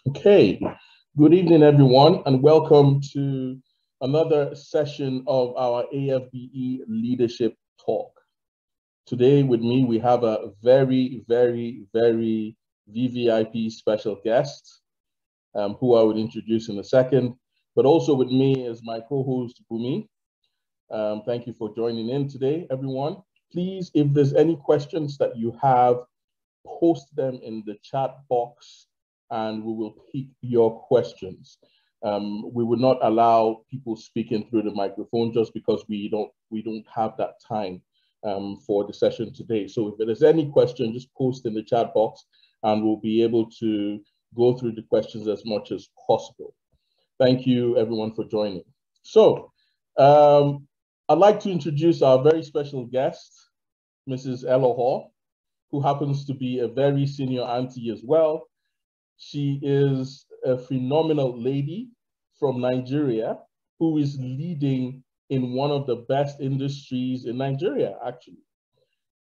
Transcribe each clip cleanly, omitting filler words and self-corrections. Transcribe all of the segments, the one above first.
Okay, good evening, everyone, and welcome to another session of our AFBE Leadership Talk. Today with me, we have a very VVIP special guest, who I will introduce in a second. But also with me is my co-host, Bumi. Thank you for joining in today, everyone. Please, if there's any questions that you have, post them in the chat box and we will pick your questions. We will not allow people speaking through the microphone just because we don't have that time for the session today. So if there's any question, just post in the chat box and we'll be able to go through the questions as much as possible. Thank you everyone for joining. So I'd like to introduce our very special guest, Mrs. Elohor, who happens to be a very senior auntie as well. She is a phenomenal lady from Nigeria who is leading in one of the best industries in Nigeria, actually.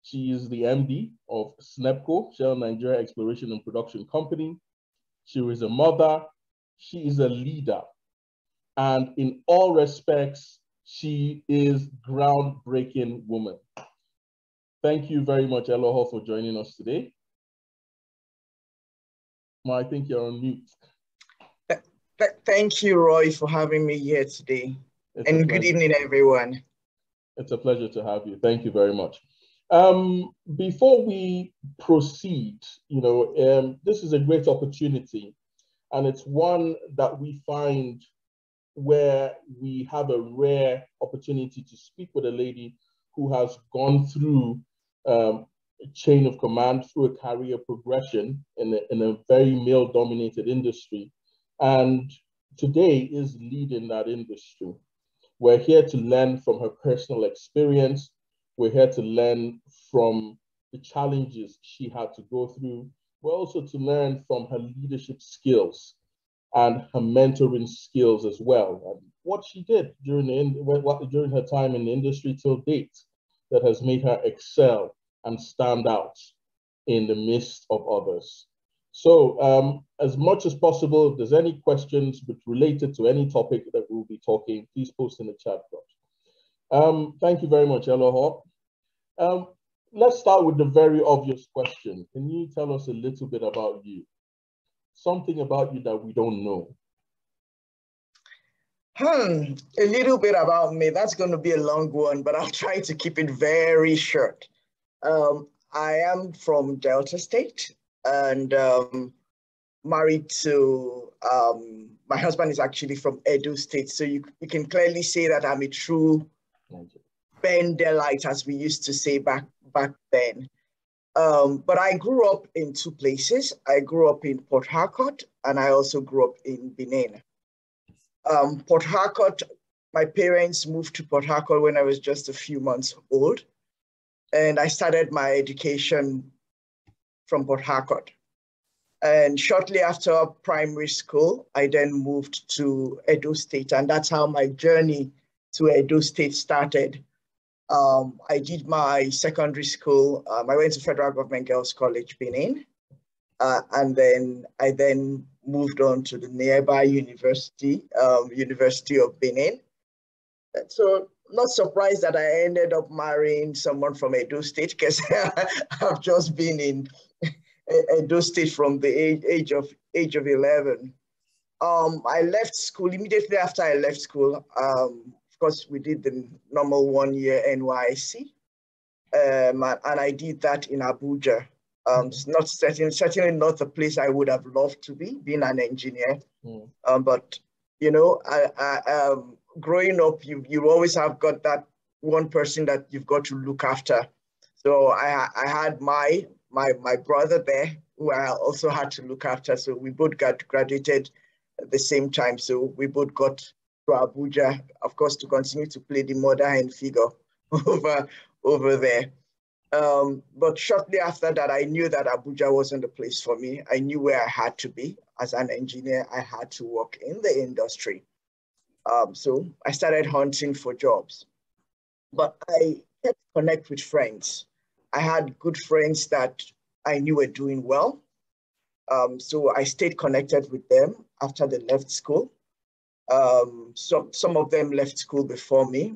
She is the MD of SNEPCO, Shell Nigeria Exploration and Production Company. She is a mother. She is a leader. And in all respects, she is groundbreaking woman. Thank you very much, Elohor, for joining us today. I think you're on mute. Thank you, Roy, for having me here today. And good evening, everyone. It's a pleasure to have you. Thank you very much. Before we proceed, this is a great opportunity, and it's one that we find where we have a rare opportunity to speak with a lady who has gone through a chain of command, through a career progression in a very male-dominated industry, and today is leading that industry. We're here to learn from her personal experience. We're here to learn from the challenges she had to go through. We're also to learn from her leadership skills and her mentoring skills as well, and what she did during her time in the industry till date that has made her excel and stand out in the midst of others. So as much as possible, if there's any questions related to any topic that we'll be talking, please post in the chat box. Thank you very much, Elohor. Let's start with the very obvious question. Can you tell us a little bit about you? Something about you that we don't know. A little bit about me. That's going to be a long one, but I'll try to keep it very short. I am from Delta State and married to, my husband is actually from Edo State. So you can clearly say that I'm a true Bendelite, as we used to say back then. But I grew up in two places. I grew up in Port Harcourt and I also grew up in Benin. Port Harcourt, my parents moved to Port Harcourt when I was just a few months old. And I started my education from Port Harcourt. And shortly after primary school, I then moved to Edo State. And that's how my journey to Edo State started. I did my secondary school. I went to Federal Government Girls College, Benin. And then I moved on to the nearby university, University of Benin. So not surprised that I ended up marrying someone from Edo State, because I've just been in Edo State from the age of 11. I left school immediately after I left school. Of course, we did the normal 1 year NYC, and I did that in Abuja. Not certainly not the place I would have loved to be, being an engineer. But growing up, you always have got that one person that you've got to look after. So I had my brother there, who I also had to look after. So we both graduated at the same time. So we both got to Abuja, of course, to continue to play the mother hen figure over there. But shortly after that, I knew that Abuja wasn't the place for me. I knew where I had to be. As an engineer, I had to work in the industry. So I started hunting for jobs. But I kept connect with friends. I had good friends that I knew were doing well. So I stayed connected with them after they left school. Some of them left school before me.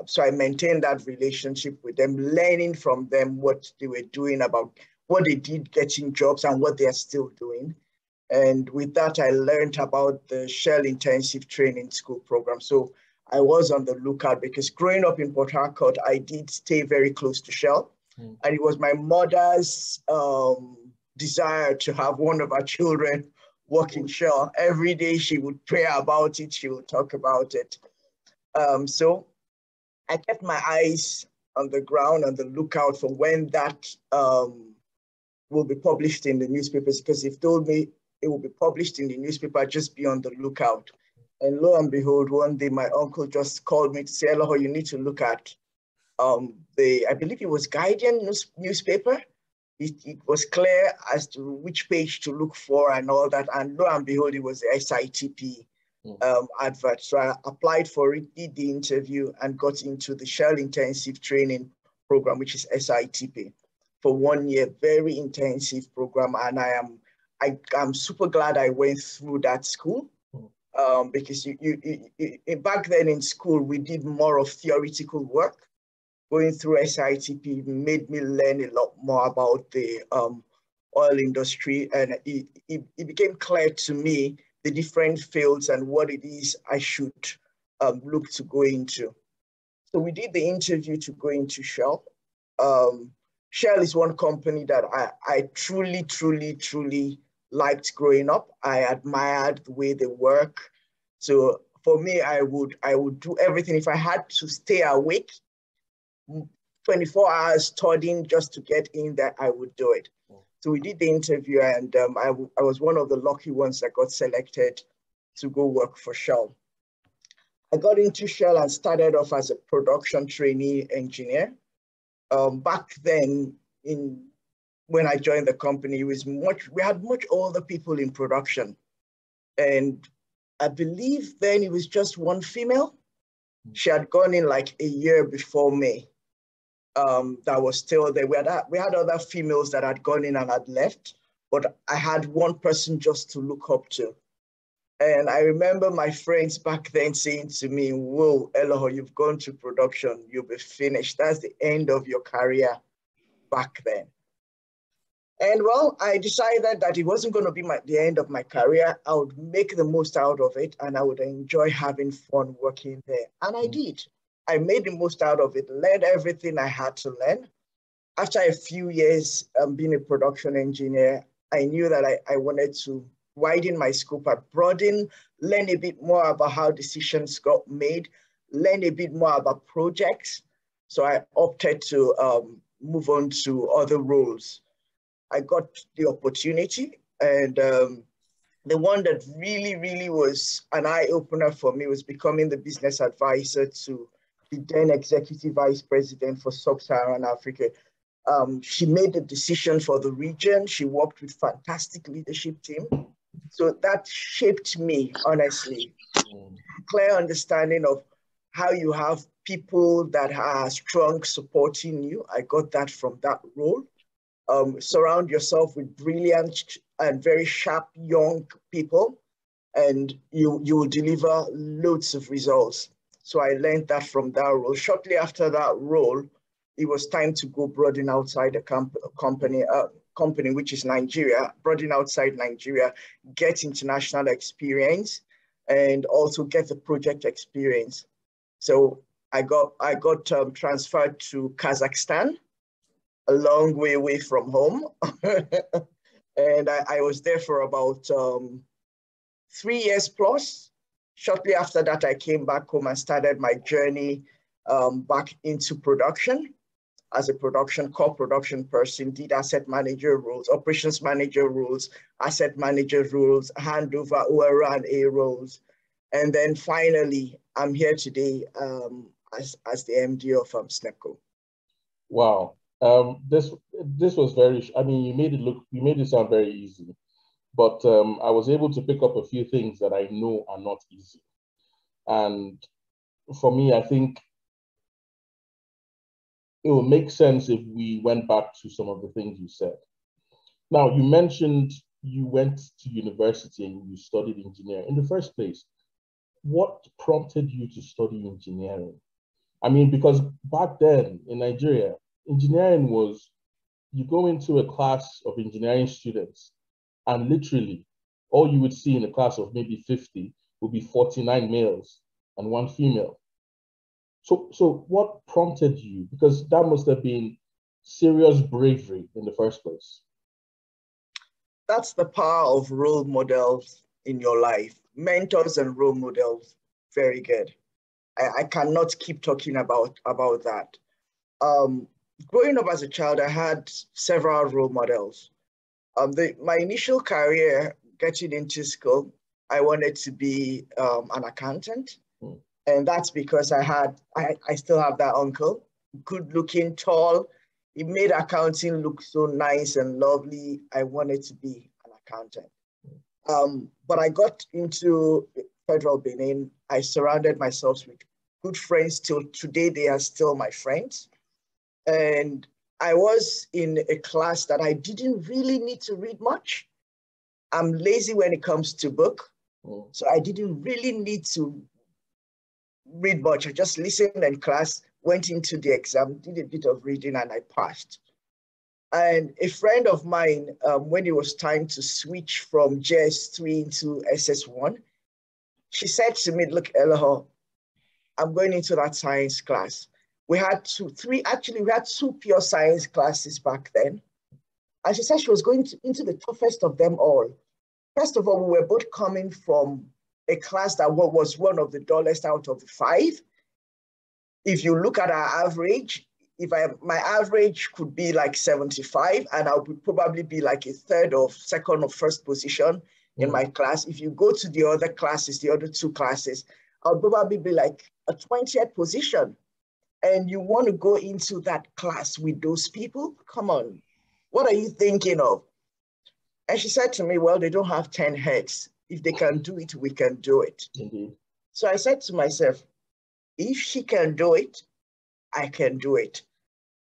So I maintained that relationship with them, learning from them what they were doing, about what they did getting jobs and what they are still doing. And with that, I learned about the Shell Intensive Training School program. So I was on the lookout because growing up in Port Harcourt, I did stay very close to Shell. And it was my mother's desire to have one of our children work in Shell. Every day she would pray about it, she would talk about it. So I kept my eyes on the ground, on the lookout for when that will be published in the newspapers, because they've told me it will be published in the newspaper, just be on the lookout. And lo and behold, one day my uncle just called me to say, Elohor, you need to look at I believe it was Guardian newspaper. It was clear as to which page to look for and all that. And lo and behold, it was the SITP advert. So I applied for it, did the interview, and got into the Shell Intensive Training Program, which is SITP, for 1 year, very intensive program. And I'm super glad I went through that school. Because back then in school, we did more of theoretical work. Going through SITP made me learn a lot more about the oil industry, and it became clear to me the different fields and what it is I should look to go into. So we did the interview to go into Shell. Shell is one company that I truly, truly, truly liked growing up. I admired the way they work. So for me, I would do everything. If I had to stay awake 24 hours studying just to get in there, I would do it. So we did the interview, and I was one of the lucky ones that got selected to go work for Shell. I got into Shell and started off as a production trainee engineer. Back then, when I joined the company, we had much older people in production. And I believe then it was just one female. She had gone in like a year before me. That was still there. We had other females that had gone in and had left, but I had one person just to look up to. And I remember my friends back then saying to me, whoa, Elohor, you've gone to production, you'll be finished. That's the end of your career back then. And well, I decided that it wasn't going to be the end of my career. I would make the most out of it, and I would enjoy having fun working there. And I did. I made the most out of it, learned everything I had to learn. After a few years being a production engineer, I knew that I wanted to widen my scope, broaden, learn a bit more about how decisions got made, learn a bit more about projects. So I opted to move on to other roles. I got the opportunity, and the one that really, really was an eye-opener for me was becoming the business advisor to the then Executive Vice President for Sub-Saharan Africa. She made the decision for the region. She worked with fantastic leadership team. So that shaped me, honestly. Clear understanding of how you have people that are strong supporting you. I got that from that role. Surround yourself with brilliant and very sharp young people, and you will deliver loads of results. So I learned that from that role. Shortly after that role, it was time to go broaden outside the company, which is Nigeria, broaden outside Nigeria, get international experience, and also get the project experience. So I got transferred to Kazakhstan, a long way away from home. And I was there for about 3 years plus. Shortly after that, I came back home and started my journey back into production as a core production person, did asset manager roles, operations manager roles, asset manager roles, handover, ORA and A roles. And then finally, I'm here today as the MD of SNEPCO. Wow. This was very, I mean, you made it sound very easy, but I was able to pick up a few things that I know are not easy. And for me, I think it will make sense if we went back to some of the things you said. Now, you mentioned you went to university and you studied engineering. In the first place, what prompted you to study engineering? I mean, because back then in Nigeria, engineering was, you go into a class of engineering students and literally all you would see in a class of maybe 50 would be 49 males and one female. So what prompted you? Because that must have been serious bravery in the first place. That's the power of role models in your life. Mentors and role models, very good. I cannot keep talking about that. Growing up as a child, I had several role models. My initial career, getting into school, I wanted to be an accountant. And that's because I still have that uncle, good looking, tall. He made accounting look so nice and lovely. I wanted to be an accountant. But I got into Federal Benin. I surrounded myself with good friends. Till today, they are still my friends. And I was in a class that I didn't really need to read much. I'm lazy when it comes to book. So I didn't really need to read much. I just listened in class, went into the exam, did a bit of reading, and I passed. And a friend of mine, when it was time to switch from JS3 into SS1, she said to me, look, Elohor, I'm going into that science class. We had we had two pure science classes back then. And she said she was going into the toughest of them all. First of all, we were both coming from a class that was one of the dullest out of the 5. If you look at our average, my average could be like 75, and I would probably be like a third or second or first position in my class. If you go to the other classes, the other 2 classes, I'll probably be like a 20th position. And you want to go into that class with those people? Come on, what are you thinking of? And she said to me, well, they don't have 10 heads. If they can do it, we can do it. Indeed. So I said to myself, if she can do it, I can do it.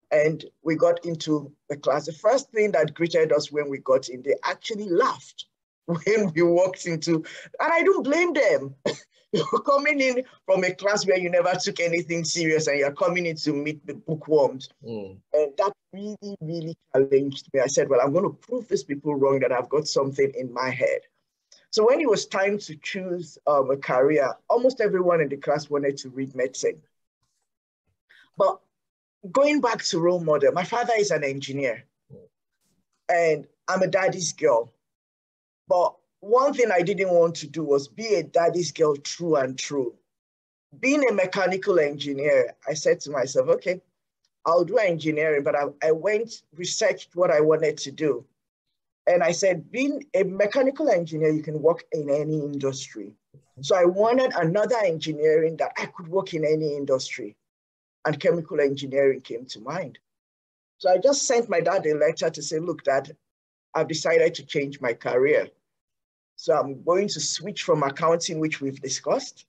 And we got into the class. The first thing that greeted us when we got in, they actually laughed when we walked into, and I don't blame them. You're coming in from a class where you never took anything serious and you're coming in to meet the bookworms. And that really, really challenged me. I said, well, I'm going to prove these people wrong, that I've got something in my head. So when it was time to choose a career, almost everyone in the class wanted to read medicine. But going back to role model, my father is an engineer and I'm a daddy's girl. But one thing I didn't want to do was be a daddy's girl through and through. Being a mechanical engineer, I said to myself, okay, I'll do engineering, but I went, researched what I wanted to do. And I said, being a mechanical engineer, you can work in any industry. So I wanted another engineering that I could work in any industry. And chemical engineering came to mind. So I just sent my dad a letter to say, look, Dad, I've decided to change my career. So I'm going to switch from accounting, which we've discussed,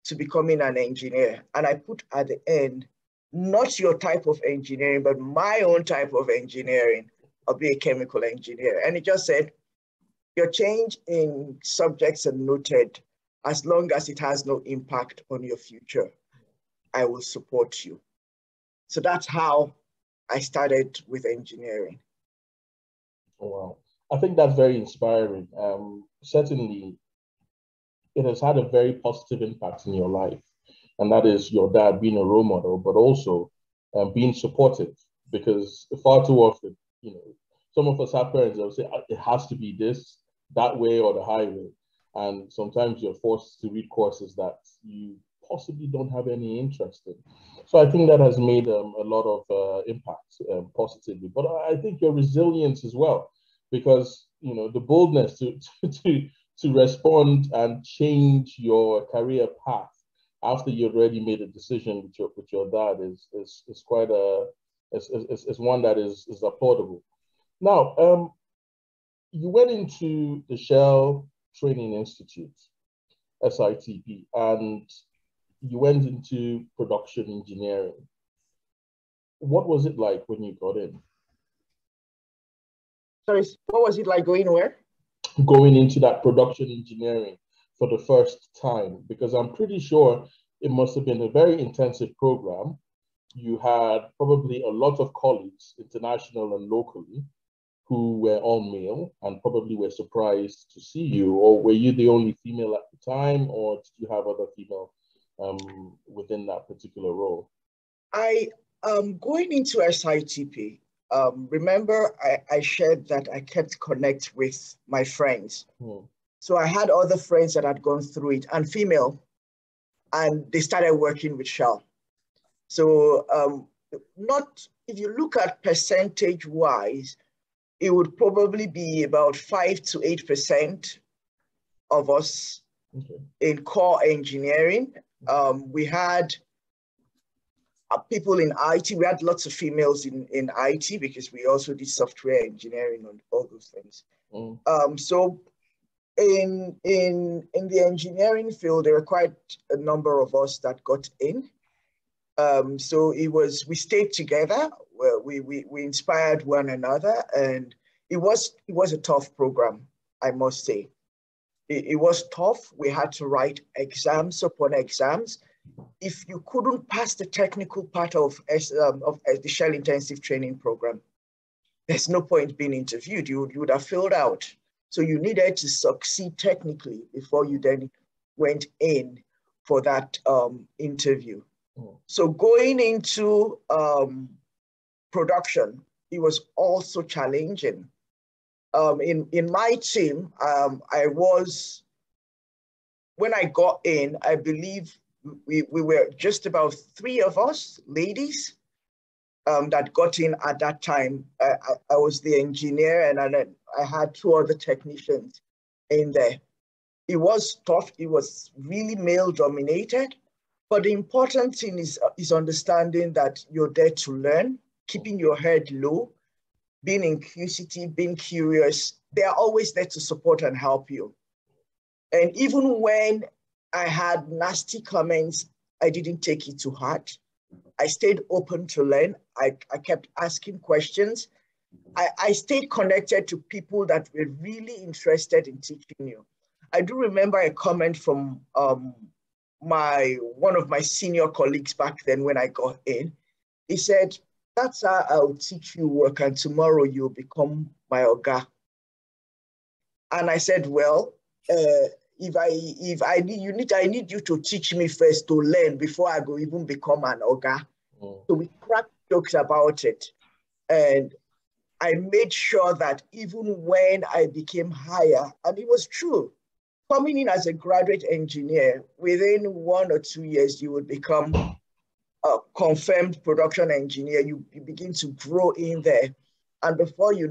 to becoming an engineer. And I put at the end, not your type of engineering, but my own type of engineering. I'll be a chemical engineer. And it just said, your change in subjects are noted. As long as it has no impact on your future, I will support you. So that's how I started with engineering. Oh, wow. I think that's very inspiring. Certainly, it has had a very positive impact in your life. And that is your dad being a role model, but also being supportive. Because far too often, some of us have parents that will say, it has to be this, that way, or the highway. And sometimes you're forced to read courses that you possibly don't have any interest in. So I think that has made a lot of impact positively. But I think your resilience as well, because the boldness to respond and change your career path after you've already made a decision with your dad is quite is one that is applaudable. Now, you went into the Shell Training Institute, SITP, and you went into production engineering. What was it like when you got in? Sorry, what was it like going where? Going into that production engineering for the first time, because I'm pretty sure it must have been a very intensive program. You had probably a lot of colleagues, international and locally, who were all male and probably were surprised to see you, or were you the only female at the time, or did you have other female within that particular role? Going into SITP, remember I shared that I kept connect with my friends. So I had other friends that had gone through it and female, and they started working with Shell. So not, if you look at percentage wise, it would probably be about 5 to 8% of us in core engineering. We had people in IT. We had lots of females in IT because we also did software engineering and all those things. So in the engineering field, there were quite a number of us that got in. So we stayed together. We inspired one another, and it was a tough program, I must say. It was tough. We had to write exams upon exams. If you couldn't pass the technical part of the Shell Intensive Training Program, there's no point being interviewed. You would have failed out. So you needed to succeed technically before you then went in for that interview. So going into production, it was also challenging. In my team, when I got in, I believe we were just about 3 of us ladies that got in at that time. I was the engineer, and I had 2 other technicians in there. It was tough. It was really male dominated. But the important thing is understanding that you're there to learn, keeping your head low, being inquisitive, being curious. They are always there to support and help you. And even when I had nasty comments, I didn't take it to heart. I stayed open to learn. I kept asking questions. I stayed connected to people that were really interested in teaching you. I do remember a comment from one of my senior colleagues back then when I got in. He said, "That's how I'll teach you work, and tomorrow you'll become my Oga." And I said, "Well, I need you to teach me first to learn before I go even become an Oga." So we cracked jokes about it. And I made sure that even when I became higher, and it was true, coming in as a graduate engineer, within 1 or 2 years, you would become a confirmed production engineer. You begin to grow in there. And before I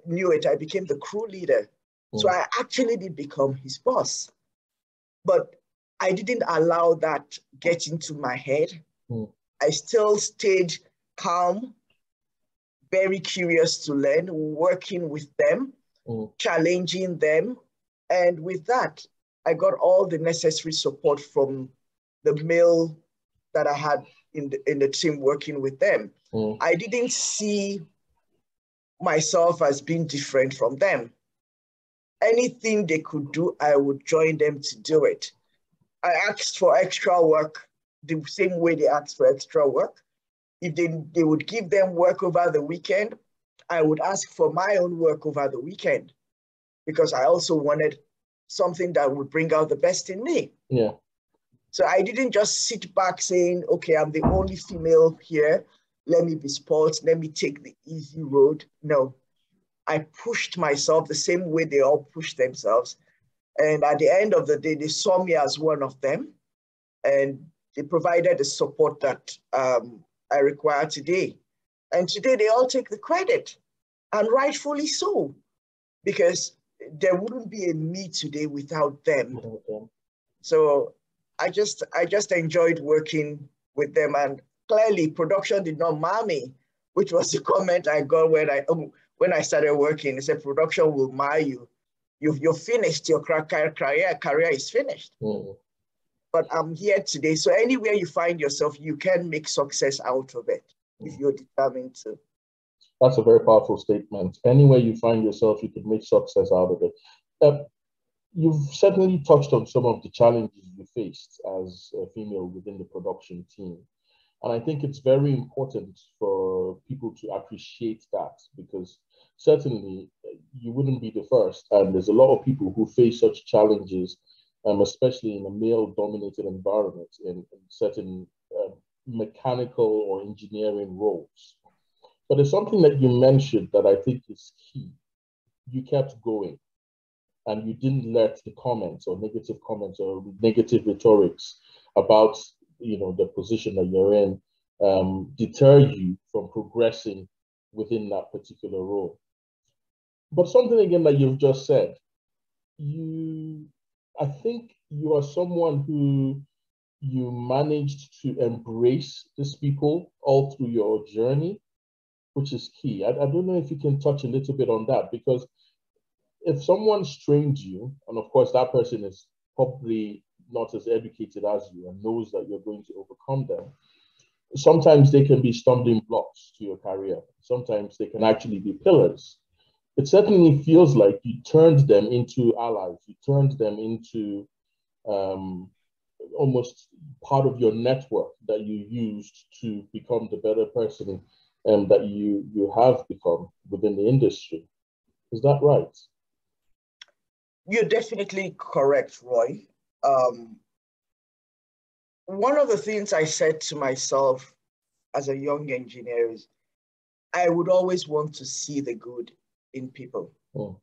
knew it, I became the crew leader. So I actually did become his boss. But I didn't allow that get into my head. I still stayed calm, very curious to learn, working with them, challenging them. And with that, I got all the necessary support from the male that I had in the team working with them. I didn't see myself as being different from them. Anything they could do, I would join them to do it. I asked for extra work the same way they asked for extra work. If they would give them work over the weekend, I would ask for my own work over the weekend, because I also wanted something that would bring out the best in me. Yeah. So I didn't just sit back saying, okay, I'm the only female here. Let me be spoiled. Let me take the easy road. No, I pushed myself the same way they all pushed themselves. And at the end of the day, they saw me as one of them, and they provided the support that I require today. And today they all take the credit, and rightfully so, because there wouldn't be a me today without them. So I just enjoyed working with them, and clearly production did not mar me, which was the comment I got when I started working. They said, production will mar you. You're finished, your career is finished. But I'm here today. So anywhere you find yourself, you can make success out of it if you're determined to. That's a very powerful statement. Anywhere you find yourself, you can make success out of it. You've certainly touched on some of the challenges you faced as a female within the production team. And I think it's very important for people to appreciate that, because certainly you wouldn't be the first. And there's a lot of people who face such challenges, especially in a male-dominated environment in certain mechanical or engineering roles. But there's something that you mentioned that I think is key. You kept going, and you didn't let the comments or negative rhetorics about the position that you're in deter you from progressing within that particular role. But something again that you've just said, I think you are someone who you managed to embrace these people all through your journey, which is key. I don't know if you can touch a little bit on that, because if someone strained you, and of course that person is probably not as educated as you and knows that you're going to overcome them, sometimes they can be stumbling blocks to your career. Sometimes they can actually be pillars. It certainly feels like you turned them into allies. You turned them into almost part of your network that you used to become the better person that you have become within the industry. Is that right? You're definitely correct, Roy. One of the things I said to myself as a young engineer is I would always want to see the good in people. Oh.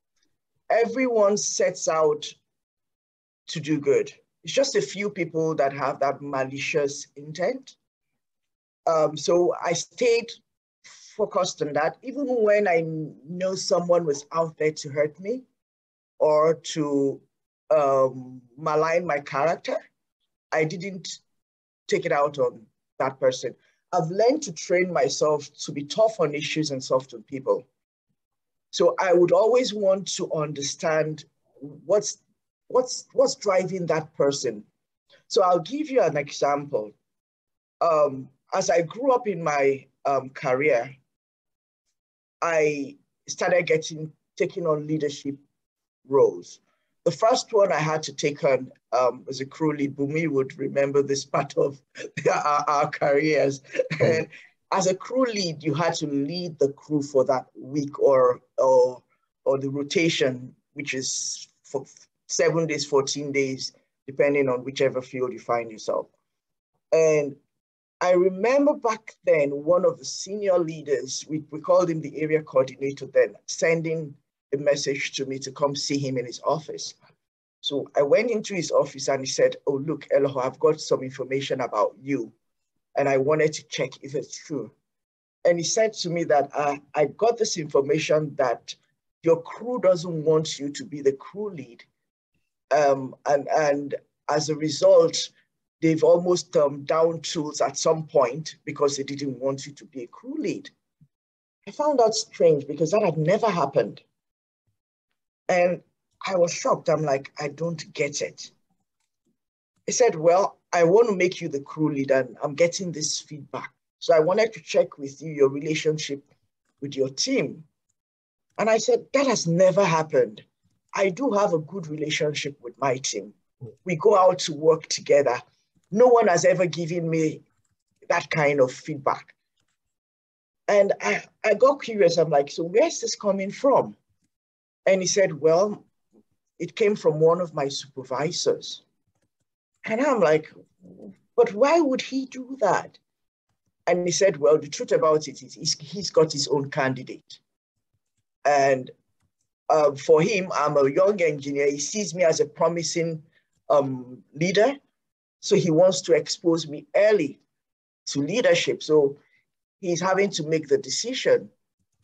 Everyone sets out to do good. It's just a few people that have that malicious intent. So I stayed focused on that, even when I know someone was out there to hurt me or to malign my character. I didn't take it out on that person. I've learned to train myself to be tough on issues and soft on people. So I would always want to understand what's driving that person. So I'll give you an example. As I grew up in my career, I started taking on leadership roles. The first one I had to take on was a crew lead. Bumi would remember this part of our careers. And as a crew lead, you had to lead the crew for that week or the rotation, which is for 7 days, 14 days, depending on whichever field you find yourself. And I remember back then, one of the senior leaders, we called him the area coordinator then, sending a message to me to come see him in his office. So I went into his office and he said, "Oh, look, Elohor, I've got some information about you. And I wanted to check if it's true." And he said to me that I got this information that your crew doesn't want you to be the crew lead. And as a result, they've almost down tools at some point because they didn't want you to be a crew lead. I found that strange because that had never happened. And I was shocked. I'm like, I don't get it. He said, "Well, I want to make you the crew lead and I'm getting this feedback. So I wanted to check with you your relationship with your team." And I said, "That has never happened. I do have a good relationship with my team. We go out to work together. No one has ever given me that kind of feedback." And I got curious. I'm like, "So where's this coming from?" And he said, "Well, it came from one of my supervisors." And I'm like, "But why would he do that?" And he said, "Well, the truth about it is he's got his own candidate. And for him, I'm a young engineer. He sees me as a promising leader. So he wants to expose me early to leadership. So he's having to make the decision."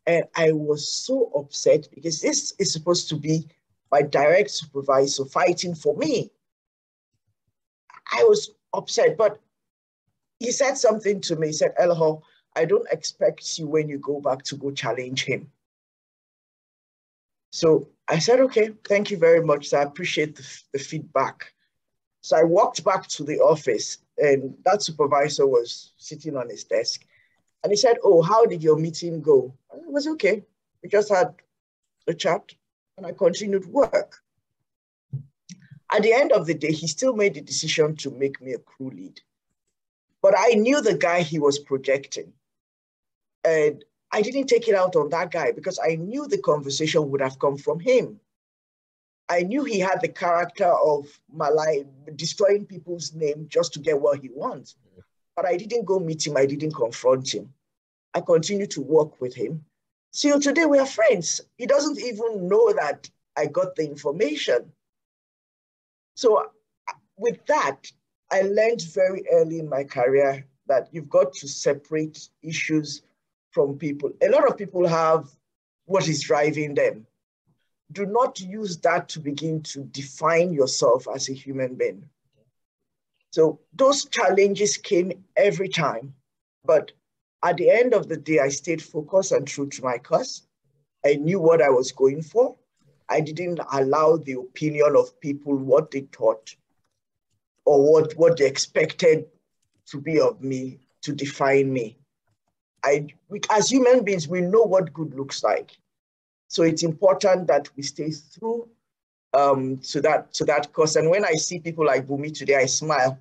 And I was so upset because this is supposed to be my direct supervisor fighting for me. I was upset, but he said something to me. He said, "Elohor, I don't expect you when you go back to go challenge him." So I said, "Okay, thank you very much. So I appreciate the feedback." So I walked back to the office and that supervisor was sitting on his desk. And he said, oh, how did your meeting go? It was okay. We just had a chat and I continued work. At the end of the day, he still made the decision to make me a crew lead. But I knew the guy he was projecting. And I didn't take it out on that guy because I knew the conversation would have come from him. I knew he had the character of Malay, destroying people's name just to get what he wants. But I didn't go meet him. I didn't confront him. I continued to work with him. Till today, we are friends. He doesn't even know that I got the information. So with that, I learned very early in my career that you've got to separate issues from people. A lot of people have what is driving them. Do not use that to begin to define yourself as a human being. So those challenges came every time, but at the end of the day, I stayed focused and true to my cause. I knew what I was going for. I didn't allow the opinion of people, what they thought or what they expected to be of me, to define me. As human beings, we know what good looks like. So it's important that we stay through to that cause. And when I see people like Bumi today, I smile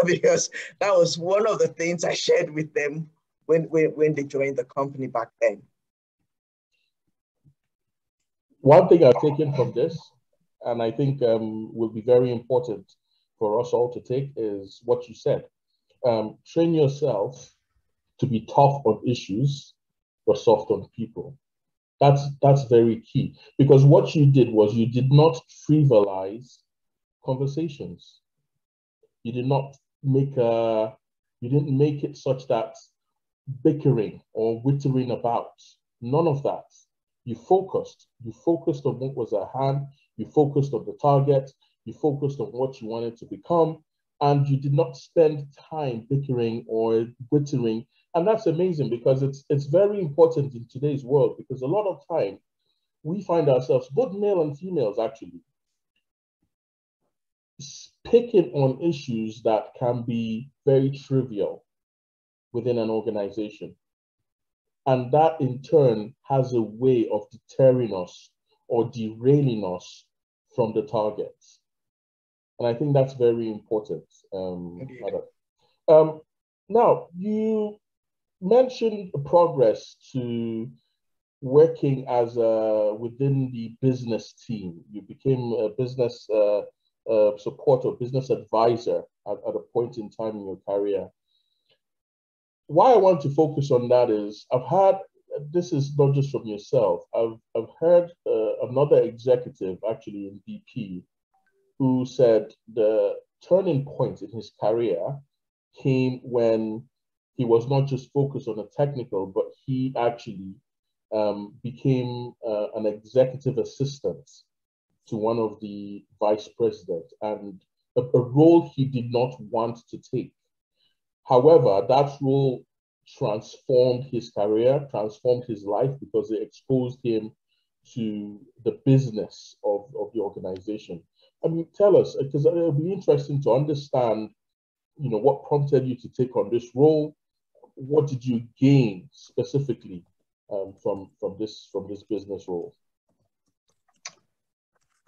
because that was one of the things I shared with them when they joined the company back then. One thing I've taken from this, and I think will be very important for us all to take, is what you said. Train yourself to be tough on issues, but soft on people. That's very key, because what you did was you did not trivialize conversations. You did not make you didn't make it such that bickering or whittering about, none of that. You focused on what was at hand, you focused on the target, you focused on what you wanted to become, and you did not spend time bickering or whittering. And that's amazing, because it's very important in today's world, because a lot of time we find ourselves, both male and females actually, picking on issues that can be very trivial within an organization. And that in turn has a way of deterring us or derailing us from the targets. And I think that's very important. Now, you mentioned progress to working as within the business team. You became a business support or business advisor at a point in time in your career. Why I want to focus on that is I've had, this is not just from yourself, I've heard another executive actually in BP who said the turning point in his career came when he was not just focused on the technical, but he actually became an executive assistant to one of the vice presidents, and a role he did not want to take. However, that role transformed his career, transformed his life, because it exposed him to the business of the organization. I mean, tell us, because it'll be interesting to understand, you know, what prompted you to take on this role. What did you gain specifically from this business role?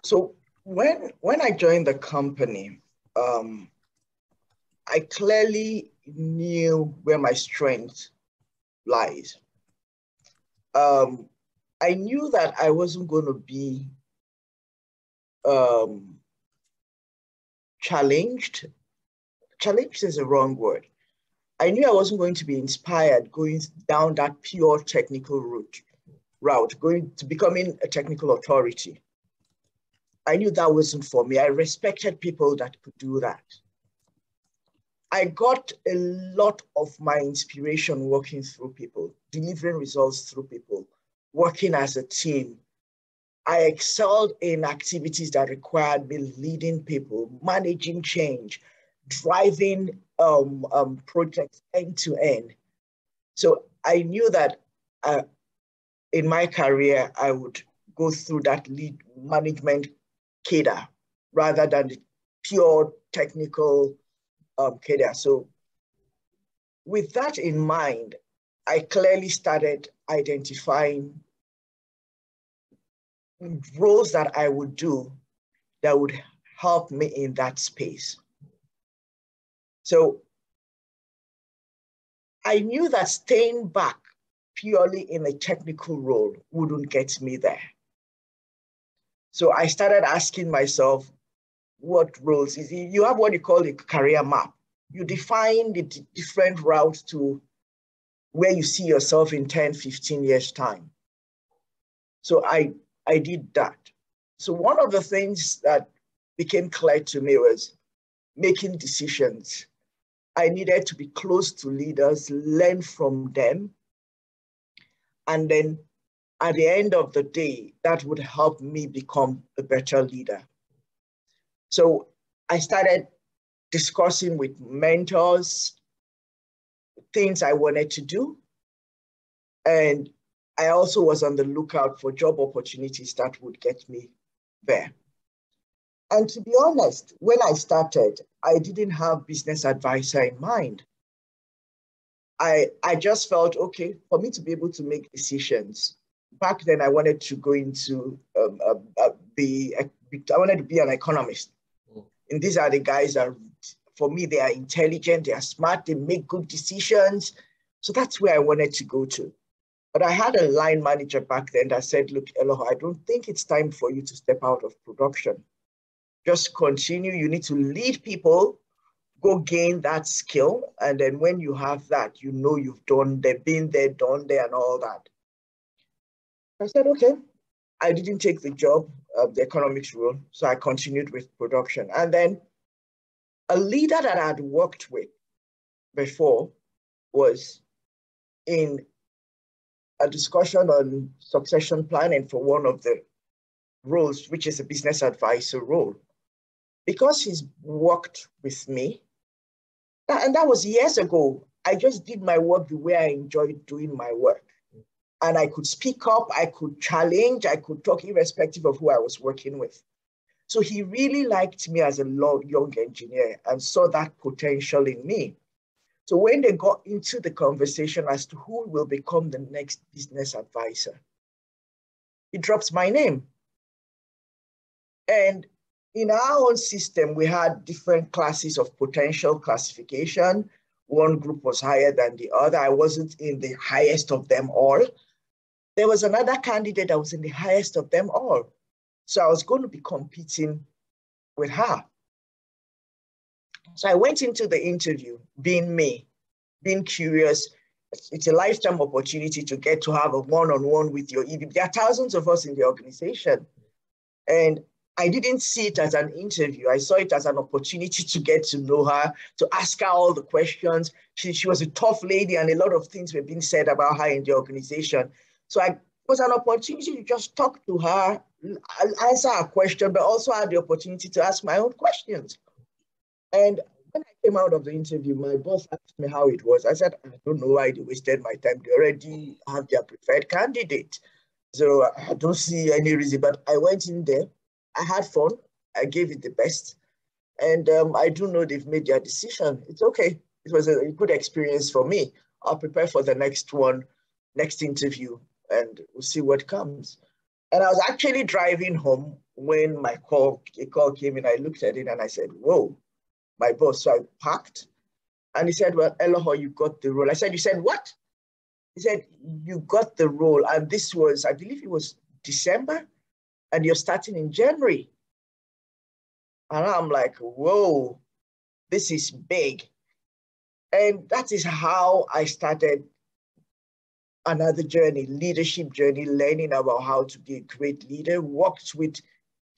So when I joined the company, I clearly knew where my strength lies. I knew that I wasn't going to be challenged. Challenged is a wrong word. I knew I wasn't going to be inspired going down that pure technical route, going to becoming a technical authority. I knew that wasn't for me. I respected people that could do that. I got a lot of my inspiration working through people, delivering results through people, working as a team. I excelled in activities that required me leading people, managing change, driving projects end to end. So I knew that in my career, I would go through that lead management cadre rather than the pure technical cadre. So with that in mind, I clearly started identifying roles that I would do that would help me in that space. So I knew that staying back purely in a technical role wouldn't get me there. So I started asking myself, what roles is it? You have what you call a career map. You define the different routes to where you see yourself in 10, 15 years time. So I did that. So one of the things that became clear to me was making decisions. I needed to be close to leaders, learn from them. And then at the end of the day, that would help me become a better leader. So I started discussing with mentors, things I wanted to do. And I also was on the lookout for job opportunities that would get me there. And to be honest, when I started, I didn't have business advisor in mind. I just felt, okay, for me to be able to make decisions. Back then, I wanted to go into I wanted to be an economist. And these are the guys that, for me, they are intelligent, they are smart, they make good decisions. So that's where I wanted to go to. But I had a line manager back then that said, look, Elohor, I don't think it's time for you to step out of production. Just continue. You need to lead people, go gain that skill. And then when you have that, you know you've done there, been there, done there, and all that. I said, okay. I didn't take the job, the economics role, so I continued with production. And then a leader that I had worked with before was in a discussion on succession planning for one of the roles, which is a business advisor role. Because he's worked with me, and that was years ago, I just did my work the way I enjoyed doing my work. And I could speak up, I could challenge, I could talk irrespective of who I was working with. So he really liked me as a young engineer and saw that potential in me. So when they got into the conversation as to who will become the next business advisor, he drops my name. And in our own system, we had different classes of potential classification. One group was higher than the other. I wasn't in the highest of them all. There was another candidate that was in the highest of them all. So I was going to be competing with her. So I went into the interview being me, being curious. It's a lifetime opportunity to get to have a one-on-one with your EVP. There are thousands of us in the organization. And I didn't see it as an interview. I saw it as an opportunity to get to know her, to ask her all the questions. She was a tough lady and a lot of things were being said about her in the organization. So it was an opportunity to just talk to her, answer her question, but also had the opportunity to ask my own questions. And when I came out of the interview, my boss asked me how it was. I said, I don't know why they wasted my time. They already have their preferred candidate. So I don't see any reason, but I went in there. I had fun. I gave it the best. And I do know they've made their decision. It's okay. It was a good experience for me. I'll prepare for the next one, next interview, and we'll see what comes. And I was actually driving home when a call came in. I looked at it and I said, whoa, my boss. So I parked and he said, well, Elohor, you got the role. I said, you said what? He said, you got the role. And this was, I believe it was December, and you're starting in January. And I'm like, whoa, this is big. And that is how I started another journey, leadership journey, learning about how to be a great leader, worked with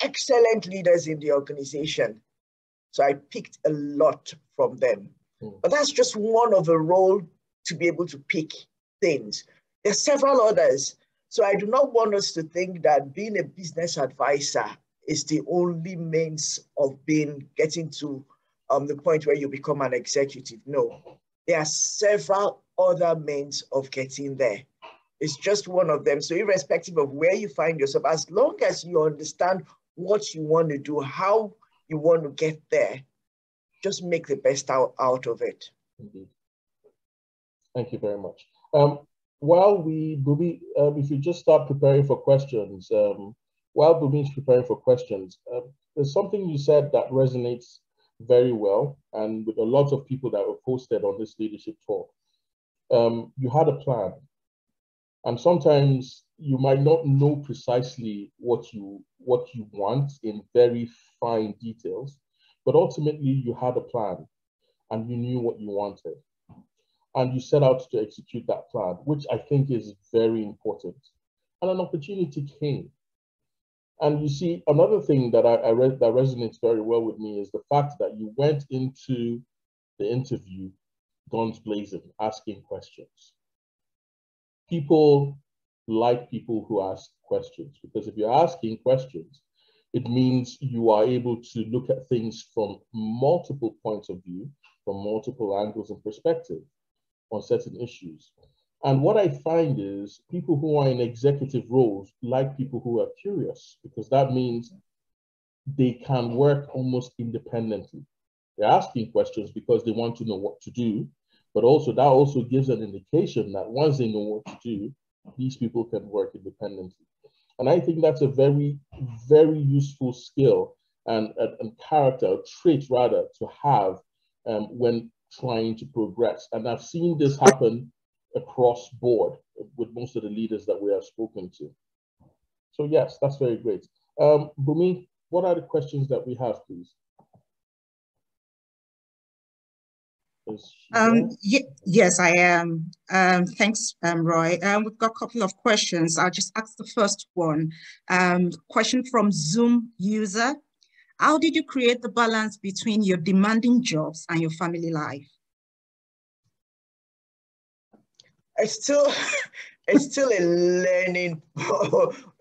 excellent leaders in the organization. So I picked a lot from them. But that's just one of the role to be able to pick things. There's several others. So I do not want us to think that being a business advisor is the only means of getting to the point where you become an executive. No, there are several other means of getting there. It's just one of them. So irrespective of where you find yourself, as long as you understand what you want to do, how you want to get there, just make the best out of it. Indeed. Thank you very much. While Bumi, if you just start preparing for questions, while Bumi's preparing for questions, there's something you said that resonates very well, and with a lot of people that were posted on this leadership talk. You had a plan, and sometimes you might not know precisely what you want in very fine details, but ultimately you had a plan, and you knew what you wanted. And you set out to execute that plan, which I think is very important. And an opportunity came. And you see, another thing that I read that resonates very well with me is the fact that you went into the interview guns blazing, asking questions. People like people who ask questions, because if you're asking questions, it means you are able to look at things from multiple points of view, from multiple angles and perspectives on certain issues. And what I find is people who are in executive roles like people who are curious, because that means they can work almost independently. They're asking questions because they want to know what to do, but also that also gives an indication that once they know what to do, these people can work independently. And I think that's a very, very useful skill and character, or trait rather, to have when trying to progress. And I've seen this happen across board with most of the leaders that we have spoken to. So yes, that's very great. Bumi, what are the questions that we have, please? Yes, I am. Thanks, Roy. We've got a couple of questions. I'll just ask the first one. Question from Zoom user. How did you create the balance between your demanding jobs and your family life? It's still a learning.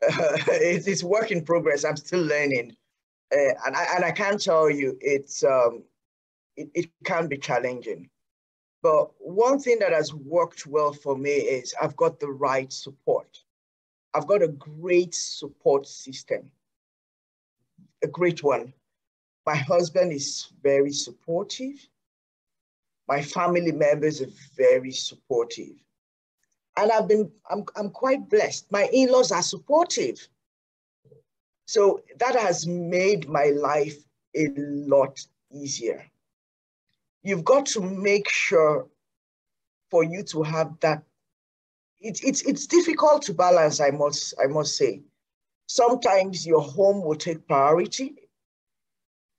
It's work in progress. I'm still learning, and I can't tell you it can be challenging. But one thing that has worked well for me is I've got the right support. I've got a great support system, a great one. My husband is very supportive. My family members are very supportive. And I'm quite blessed. My in-laws are supportive. So that has made my life a lot easier. You've got to make sure for you to have that. It's difficult to balance, I must say. Sometimes your home will take priority,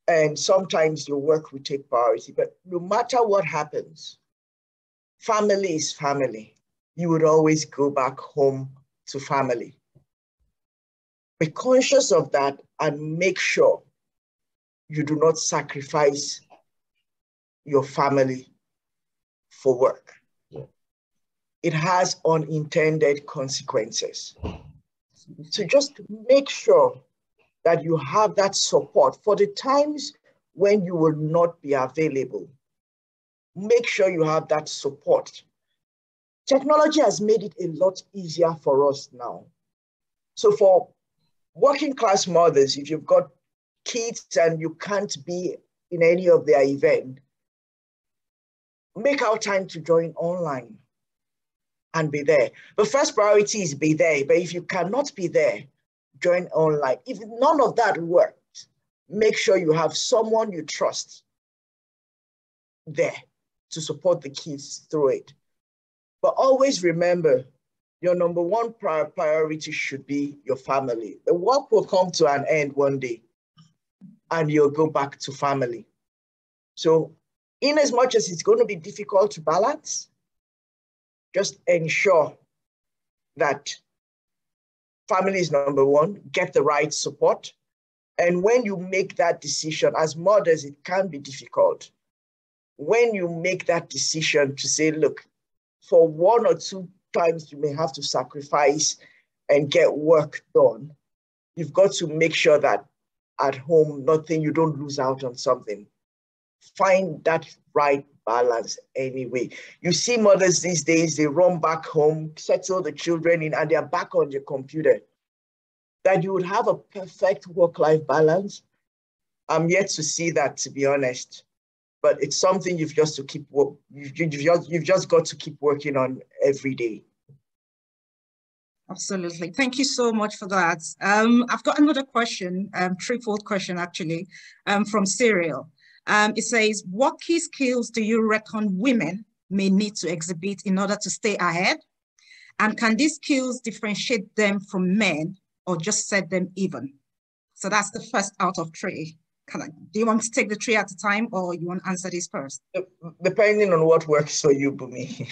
and sometimes your work will take priority. But no matter what happens, family is family. You would always go back home to family. Be conscious of that and make sure you do not sacrifice your family for work. Yeah. It has unintended consequences. So just make sure that you have that support for the times when you will not be available. Make sure you have that support. Technology has made it a lot easier for us now. So for working class mothers, if you've got kids and you can't be in any of their events, make out time to join online and be there. The first priority is be there, but if you cannot be there, join online. If none of that works, make sure you have someone you trust there to support the kids through it. But always remember, your number one priority should be your family. The work will come to an end one day and you'll go back to family. So in as much as it's going to be difficult to balance, just ensure that family is number one, get the right support. And when you make that decision, as mothers, it can be difficult. When you make that decision to say, look, for 1 or 2 times you may have to sacrifice and get work done, you've got to make sure that at home, you don't lose out on something. Find that right balance anyway. You see mothers these days, they run back home, settle the children in, and they're back on the computer. That you would have a perfect work-life balance. I'm yet to see that, to be honest. but it's something you've just got to keep working on every day. Absolutely. Thank you so much for that. I've got another question, threefold question actually, from Serial. It says, what key skills do you reckon women may need to exhibit in order to stay ahead? And can these skills differentiate them from men or just set them even? So that's the first out of three. Do you want to take the three at a time, or you want to answer this first? Depending on what works for you, Bumi.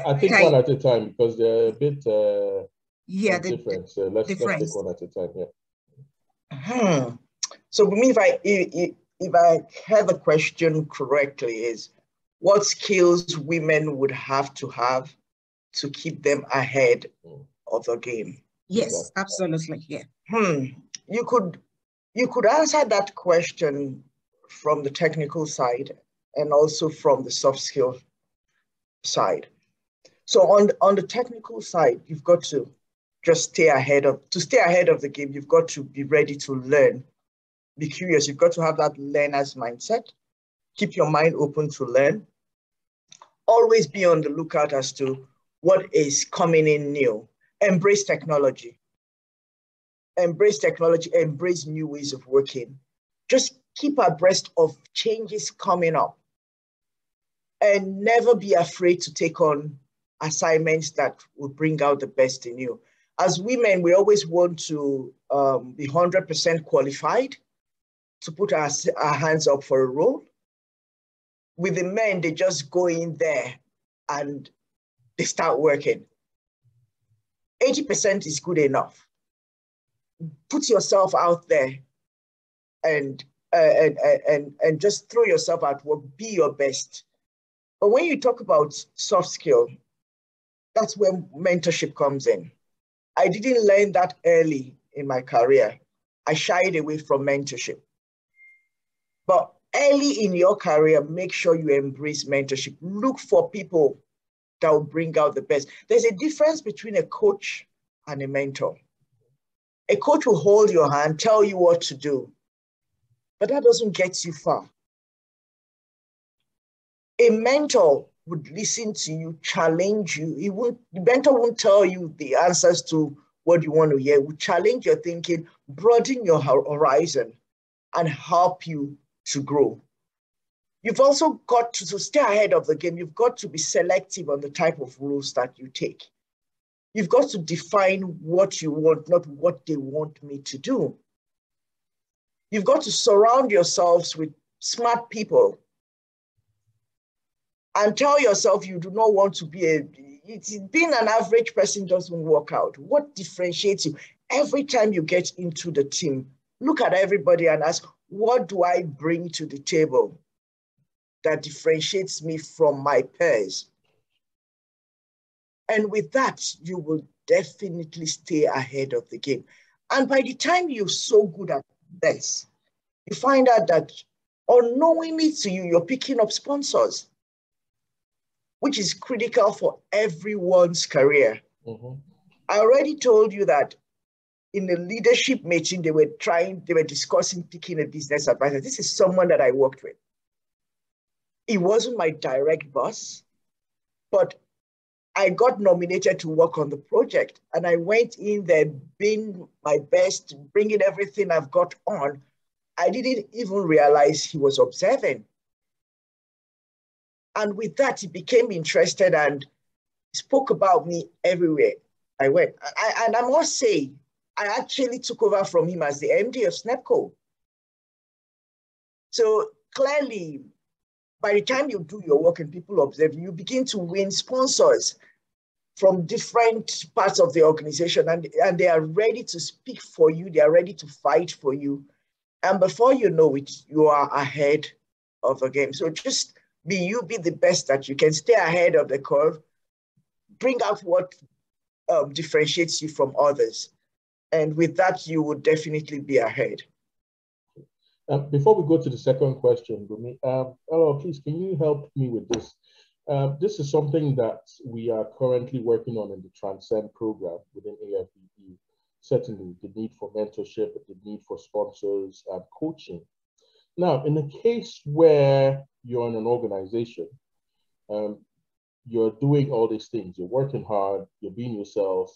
I think one at a time, because they're a bit different. So let's take one at a time. Yeah. So Bumi, if I heard the question correctly, is what skills women would have to keep them ahead of the game? Yes, absolutely. Yeah. You could answer that question from the technical side and also from the soft skill side. So on the technical side, you've got to just stay ahead of the game. You've got to be ready to learn, be curious. You've got to have that learner's mindset. Keep your mind open to learn. Always be on the lookout as to what is coming in new. Embrace technology. Embrace technology, embrace new ways of working. Just keep abreast of changes coming up. And never be afraid to take on assignments that will bring out the best in you. As women, we always want to be 100% qualified to put our hands up for a role. With the men, they just go in there and they start working. 80% is good enough. Put yourself out there and just throw yourself at work, be your best. But when you talk about soft skill, that's where mentorship comes in. I didn't learn that early in my career. I shied away from mentorship. But early in your career, make sure you embrace mentorship. Look for people that will bring out the best. There's a difference between a coach and a mentor. A coach will hold your hand, tell you what to do, but that doesn't get you far. A mentor would listen to you, challenge you. The mentor won't tell you the answers to what you want to hear. It will challenge your thinking, broaden your horizon, and help you to grow. You've also got to stay ahead of the game. You've got to be selective on the type of roles that you take. You've got to define what you want, not what they want me to do. You've got to surround yourselves with smart people and tell yourself you do not want to be being an average person doesn't work out. What differentiates you? Every time you get into the team, look at everybody and ask, what do I bring to the table that differentiates me from my peers? And with that, you will definitely stay ahead of the game. And by the time you're so good at this, you find out that unknowingly to you, you're picking up sponsors, which is critical for everyone's career. I already told you that in the leadership meeting, they were discussing picking a business advisor. This is someone that I worked with. It wasn't my direct boss, but I got nominated to work on the project, and I went in there being my best, bringing everything I've got on. I didn't even realize he was observing. And with that, he became interested and spoke about me everywhere I went. And I must say, I actually took over from him as the MD of SNEPCO. So clearly, by the time you do your work and people observe you, begin to win sponsors from different parts of the organization, and they are ready to speak for you. They are ready to fight for you. And before you know it, you are ahead of the game. So just be the best that you can. Stay ahead of the curve. Bring out what differentiates you from others. And with that, you will definitely be ahead. Before we go to the second question, Bumi, Elohor, please, can you help me with this? This is something that we are currently working on in the Transcend program within AFBE. Certainly, the need for mentorship, the need for sponsors, coaching. Now, in a case where you're in an organization, you're doing all these things, you're working hard, you're being yourself,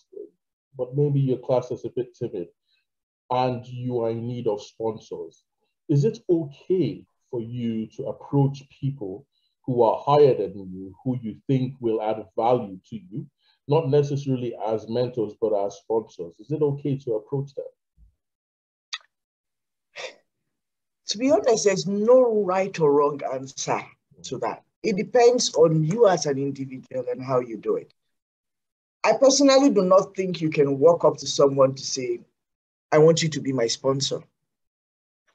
but maybe your class is a bit timid and you are in need of sponsors. Is it okay for you to approach people who are higher than you, who you think will add value to you, not necessarily as mentors, but as sponsors? Is it okay to approach them? To be honest, there's no right or wrong answer to that. It depends on you as an individual and how you do it. I personally do not think you can walk up to someone to say, I want you to be my sponsor.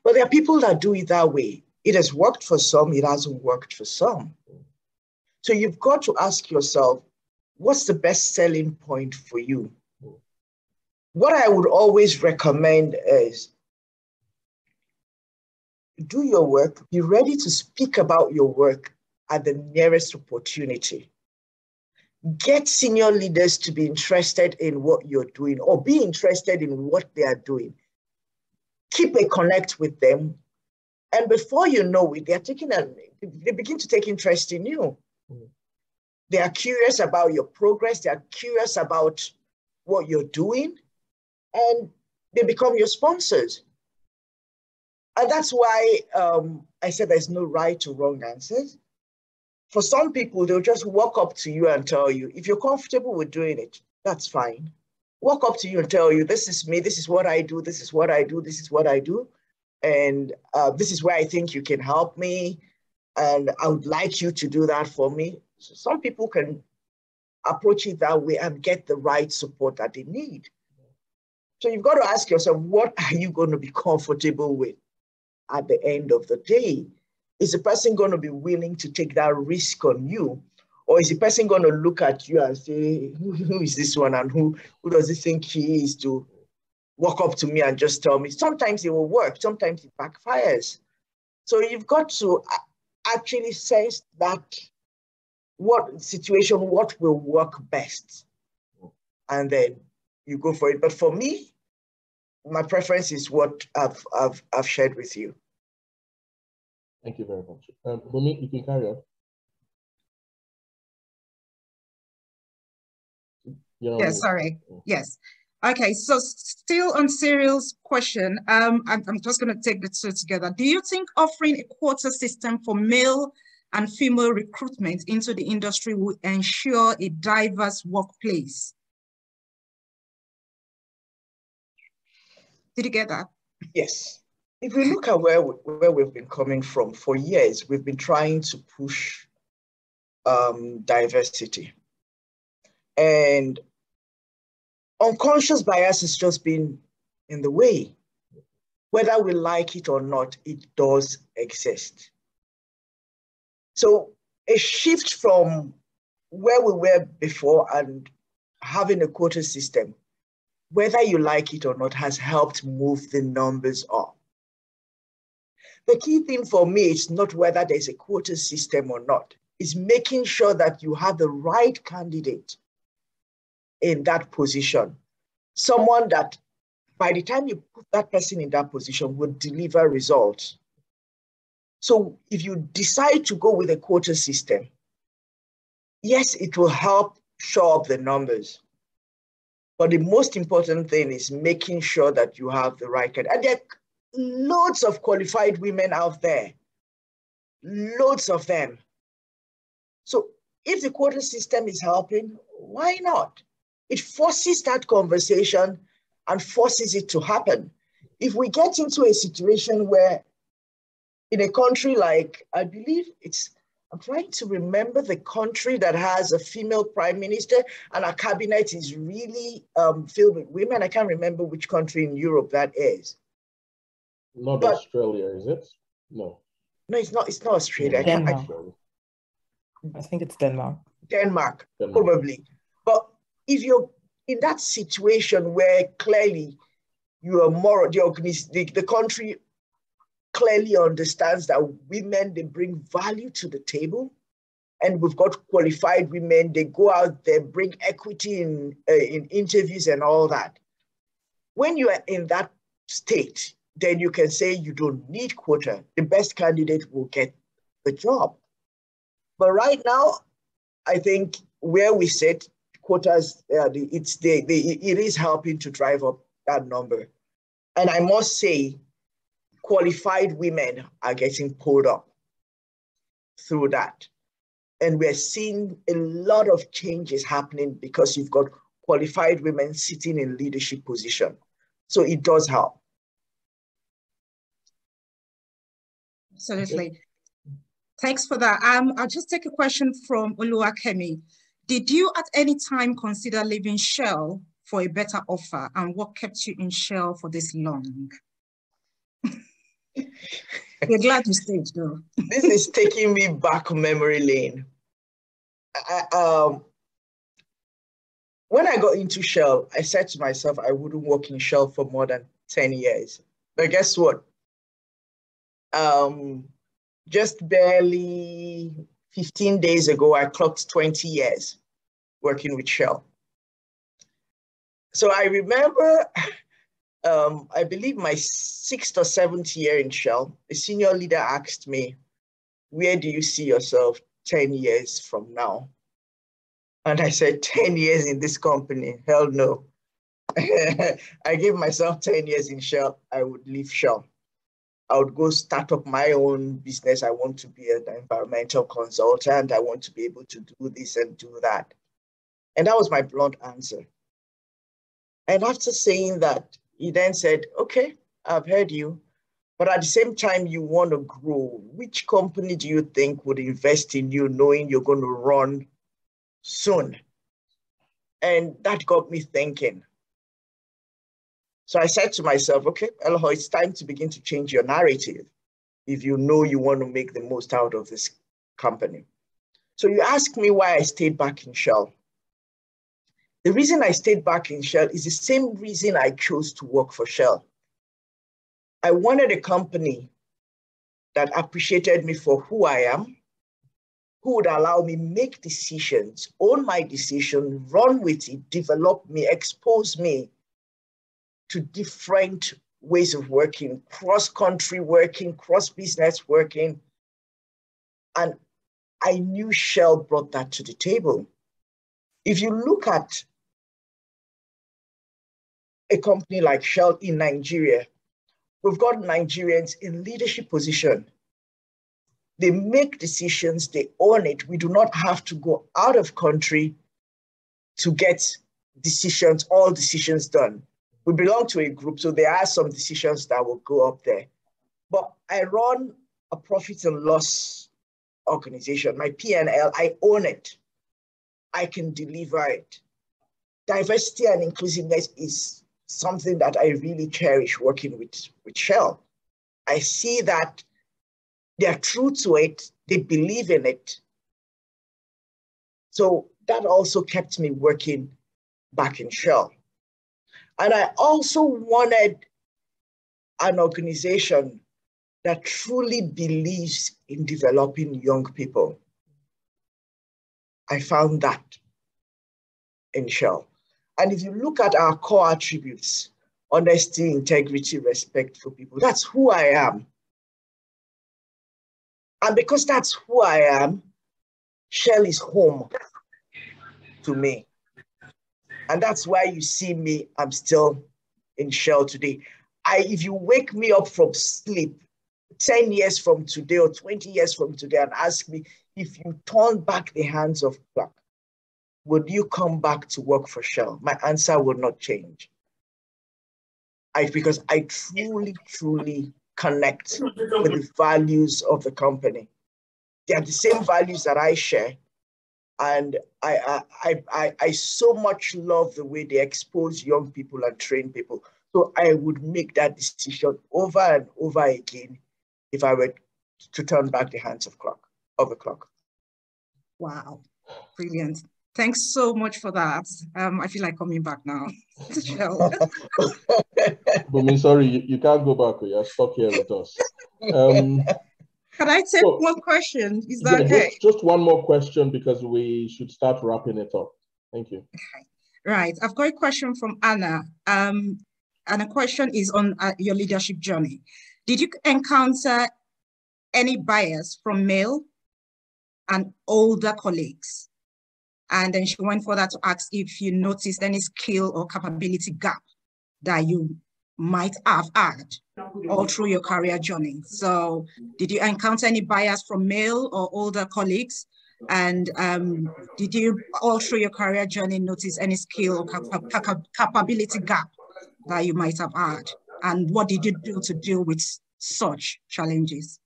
But there are people that do it that way. It has worked for some, it hasn't worked for some. So you've got to ask yourself, what's the best selling point for you? What I would always recommend is do your work, be ready to speak about your work at the nearest opportunity. Get senior leaders to be interested in what you're doing or be interested in what they are doing. Keep a connect with them. And before you know it, they begin to take interest in you. They are curious about your progress. They are curious about what you're doing. And they become your sponsors. And that's why I said there's no right or wrong answers. For some people, they'll just walk up to you and tell you, if you're comfortable with doing it, that's fine. Walk up to you and tell you, this is me, this is what I do, this is what I do, this is what I do. And this is where I think you can help me. And I would like you to do that for me. So some people can approach it that way and get the right support that they need. So you've got to ask yourself, what are you going to be comfortable with at the end of the day? Is the person going to be willing to take that risk on you? Or is the person going to look at you and say, who is this one and who does he think he is to walk up to me and just tell me? Sometimes it will work, sometimes it backfires. So you've got to actually sense that what will work best. And then you go for it. But for me, my preference is what I've shared with you. Thank you very much. Bumi, you can carry on. Yes, sorry. Yes. Okay, so still on Cyril's question, I'm just going to take the two together. Do you think offering a quota system for male and female recruitment into the industry will ensure a diverse workplace? Did you get that? Yes. If we look at where we've been coming from, for years, we've been trying to push diversity. And unconscious bias has just been in the way. Whether we like it or not, it does exist. So a shift from where we were before and having a quota system, whether you like it or not, has helped move the numbers up. The key thing for me is not whether there's a quota system or not. It's making sure that you have the right candidate in that position. Someone that by the time you put that person in that position would deliver results. So if you decide to go with a quota system, yes, it will help show up the numbers. But the most important thing is making sure that you have the right candidate. And there are loads of qualified women out there, loads of them. So if the quota system is helping, why not? It forces that conversation and forces it to happen. If we get into a situation where in a country like, I believe I'm trying to remember the country that has a female prime minister and our cabinet is really filled with women. I can't remember which country in Europe that is. Not Australia, is it? No. No, it's not Australia. Denmark. I think it's Denmark. Denmark, probably. But if you're in that situation where clearly you are more, the country clearly understands that women, they bring value to the table, and we've got qualified women, they go out there, bring equity in interviews and all that. When you are in that state, then you can say you don't need quota. The best candidate will get the job. But right now, I think where we sit, quotas, it is helping to drive up that number. And I must say, qualified women are getting pulled up through that. And we're seeing a lot of changes happening because you've got qualified women sitting in leadership position. So it does help. Absolutely. Thanks for that. I'll just take a question from Oluwakemi. Did you at any time consider leaving Shell for a better offer, and what kept you in Shell for this long? We're glad you stayed though. This is taking me back memory lane. When I got into Shell, I said to myself, I wouldn't work in Shell for more than 10 years. But guess what? Just barely 15 days ago, I clocked 20 years working with Shell. So I remember, I believe my 6th or 7th year in Shell, a senior leader asked me, where do you see yourself 10 years from now? And I said, 10 years in this company, hell no. I gave myself 10 years in Shell, I would leave Shell. I would go start up my own business. I want to be an environmental consultant. I want to be able to do this and do that. And that was my blunt answer. And after saying that, he then said, okay, I've heard you, but at the same time, you want to grow. Which company do you think would invest in you knowing you're going to run soon? And that got me thinking. So I said to myself, okay, Elohor, it's time to begin to change your narrative if you know you want to make the most out of this company. So you asked me why I stayed back in Shell. The reason I stayed back in Shell is the same reason I chose to work for Shell. I wanted a company that appreciated me for who I am, who would allow me make decisions, own my decision, run with it, develop me, expose me to different ways of working, cross-country working, cross-business working. And I knew Shell brought that to the table. If you look at a company like Shell in Nigeria, we've got Nigerians in leadership position. They make decisions, they own it. We do not have to go out of country to get decisions, all decisions done. We belong to a group, so there are some decisions that will go up there. But I run a profit and loss organization. My P&L, I own it. I can deliver it. Diversity and inclusiveness is something that I really cherish working with Shell. I see that they're true to it, they believe in it. So that also kept me working back in Shell. And I also wanted an organization that truly believes in developing young people. I found that in Shell. And if you look at our core attributes, honesty, integrity, respect for people, that's who I am. And because that's who I am, Shell is home to me. And that's why you see me, I'm still in Shell today. If you wake me up from sleep 10 years from today or 20 years from today and ask me, if you turn back the hands of clock, would you come back to work for Shell? My answer would not change. Because I truly, truly connect with the values of the company. They are the same values that I share. And I so much love the way they expose young people and train people. So I would make that decision over and over again if I were to turn back the hands of the clock. Wow, brilliant. Thanks so much for that. I feel like coming back now to Shell. Bumi, sorry, you can't go back. You're stuck here with us. Can I take one question? Is that okay? Just one more question because we should start wrapping it up. Thank you. Right. I've got a question from Anna. And the question is on your leadership journey. Did you encounter any bias from male and older colleagues? And then she went further to ask if you noticed any skill or capability gap that you might have had all through your career journey. So did you encounter any bias from male or older colleagues? And did you all through your career journey notice any skill or capability gap that you might have had? And what did you do to deal with such challenges?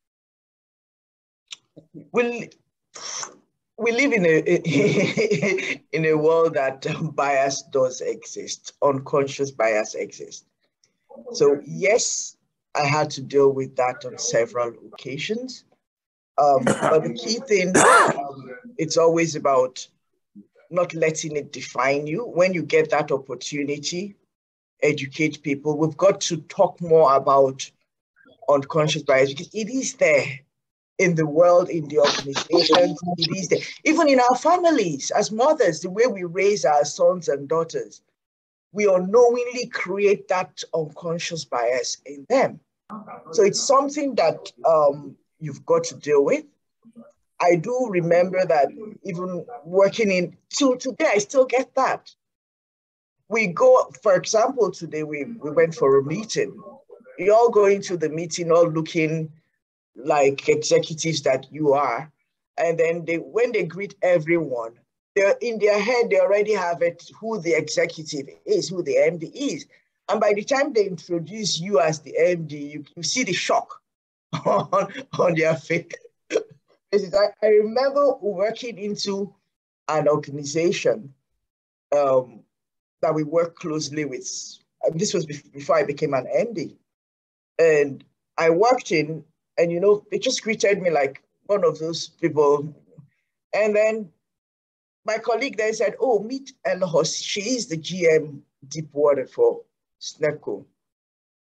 Well, we live in a in a world that bias does exist, unconscious bias exists. So yes, I had to deal with that on several occasions. But the key thing, it's always about not letting it define you. When you get that opportunity, educate people. We've got to talk more about unconscious bias because it is there in the world, in the organizations, it is there. Even in our families, as mothers, the way we raise our sons and daughters, we unknowingly create that unconscious bias in them. So it's something that you've got to deal with. I do remember that even working in, till today, I still get that. We go, for example, today we went for a meeting. You're all going to the meeting, all looking like executives that you are. And then when they greet everyone, they're in their head, they already have it, who the executive is, who the MD is. And by the time they introduce you as the MD, you see the shock on their face. I remember working into an organization that we worked closely with. And this was before I became an MD. And I worked in, and you know, they just greeted me like one of those people. And then my colleague then said, oh, meet Elohor. She is the GM deep water for SNECO.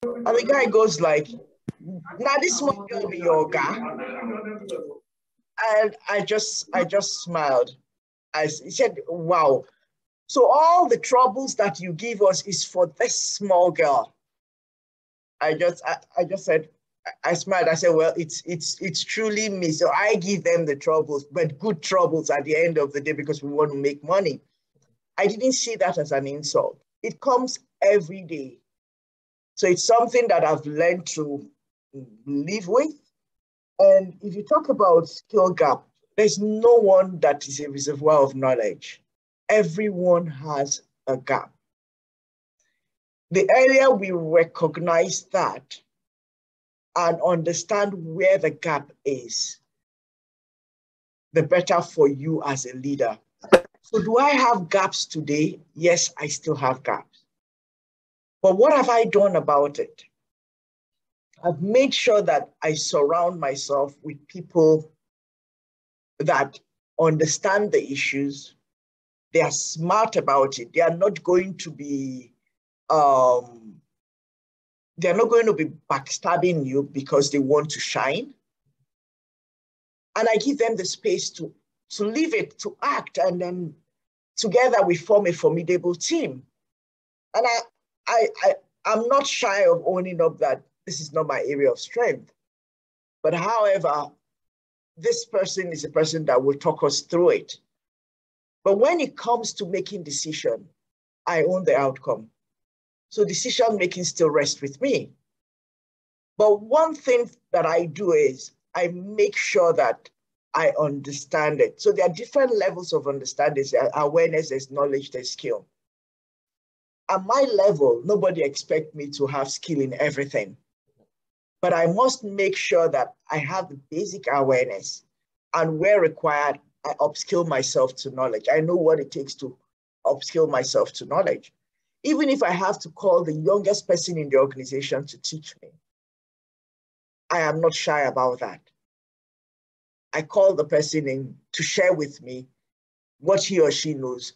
And the guy goes like, now this one will be your guy. And I just smiled. He said, wow. So all the troubles that you give us is for this small girl. I just said, I smiled. I said, well, it's truly me. So I give them the troubles, but good troubles at the end of the day because we want to make money. I didn't see that as an insult. It comes every day. So it's something that I've learned to live with. And if you talk about skill gap, there's no one that is a reservoir of knowledge. Everyone has a gap. The earlier we recognize that and understand where the gap is, the better for you as a leader. So do I have gaps today? Yes, I still have gaps. But what have I done about it? I've made sure that I surround myself with people that understand the issues. They are smart about it. They are not going to be backstabbing you because they want to shine. And I give them the space to leave it, to act, and then together we form a formidable team. And I'm not shy of owning up that this is not my area of strength. But however, this person is a person that will talk us through it. But when it comes to making decision, I own the outcome. So decision-making still rests with me. But one thing that I do is I make sure that I understand it. So there are different levels of understanding. There's awareness, there's knowledge, there's skill. At my level, nobody expects me to have skill in everything. But I must make sure that I have the basic awareness, and where required, I upskill myself to knowledge. I know what it takes to upskill myself to knowledge. Even if I have to call the youngest person in the organization to teach me, I am not shy about that. I call the person in to share with me what he or she knows,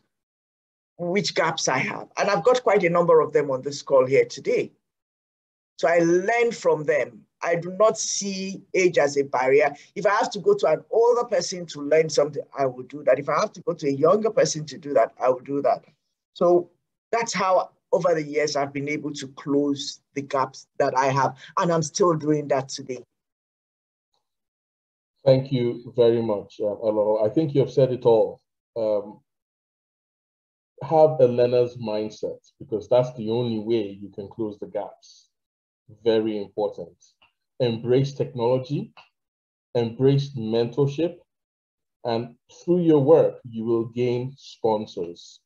which gaps I have. And I've got quite a number of them on this call here today. So I learn from them. I do not see age as a barrier. If I have to go to an older person to learn something, I will do that. If I have to go to a younger person to do that, I will do that. So that's how over the years, I've been able to close the gaps that I have, and I'm still doing that today. Thank you very much, Elohor. I think you have said it all. Have a learner's mindset, because that's the only way you can close the gaps. Very important. Embrace technology, embrace mentorship, and through your work, you will gain sponsors.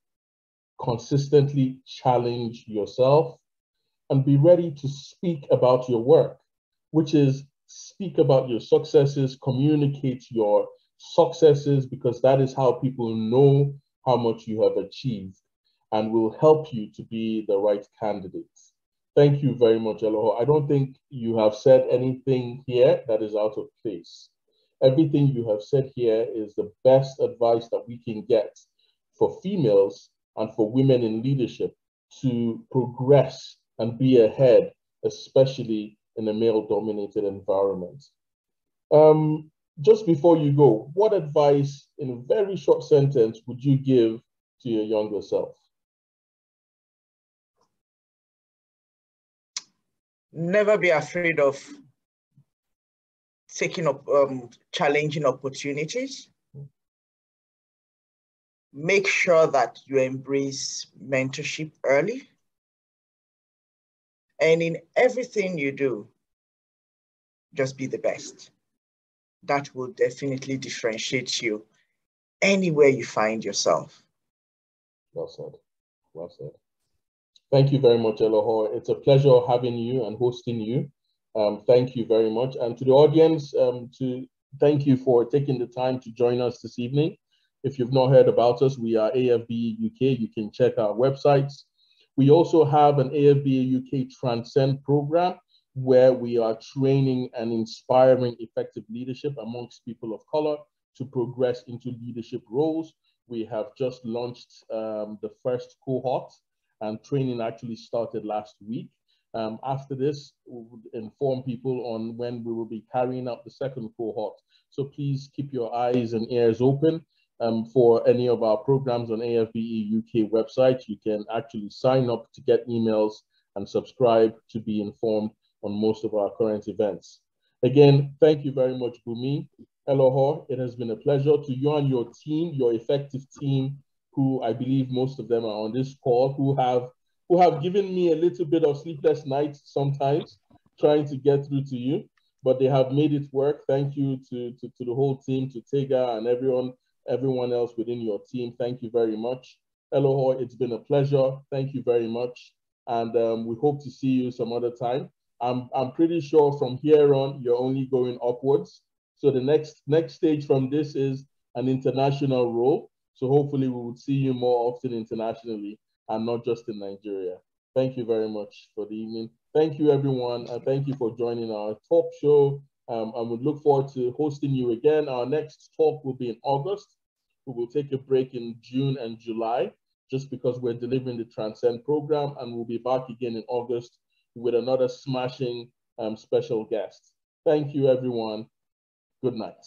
Consistently challenge yourself and be ready to speak about your work, which is speak about your successes, communicate your successes, because that is how people know how much you have achieved and will help you to be the right candidate. Thank you very much, Elohor. I don't think you have said anything here that is out of place. Everything you have said here is the best advice that we can get for females and for women in leadership to progress and be ahead, especially in a male-dominated environment. Just before you go, what advice in a very short sentence would you give to your younger self? Never be afraid of taking up challenging opportunities. Make sure that you embrace mentorship early. And in everything you do, just be the best. That will definitely differentiate you anywhere you find yourself. Well said. Well said. Thank you very much, Elohor. It's a pleasure having you and hosting you. Thank you very much. And to the audience, thank you for taking the time to join us this evening. If you've not heard about us, we are AFBE UK. You can check our websites. We also have an AFBE UK Transcend program where we are training and inspiring effective leadership amongst people of color to progress into leadership roles. We have just launched the first cohort, and training actually started last week. After this, we would inform people on when we will be carrying out the second cohort. So please keep your eyes and ears open for any of our programs on AFBE UK website. You can actually sign up to get emails and subscribe to be informed on most of our current events. Again, thank you very much, Bumi. Elohor, it has been a pleasure. To you and your team, your effective team, who I believe most of them are on this call, who have given me a little bit of sleepless nights sometimes trying to get through to you, but they have made it work. Thank you to the whole team, to Tega and everyone else within your team. Thank you very much. Elohor, it's been a pleasure. Thank you very much. And we hope to see you some other time. I'm pretty sure from here on, you're only going upwards. So the next stage from this is an international role. So hopefully we will see you more often internationally and not just in Nigeria. Thank you very much for the evening. Thank you, everyone. And thank you for joining our talk show. I would look forward to hosting you again. Our next talk will be in August. We will take a break in June and July, just because we're delivering the Transcend program, and we'll be back again in August with another smashing special guest. Thank you, everyone. Good night.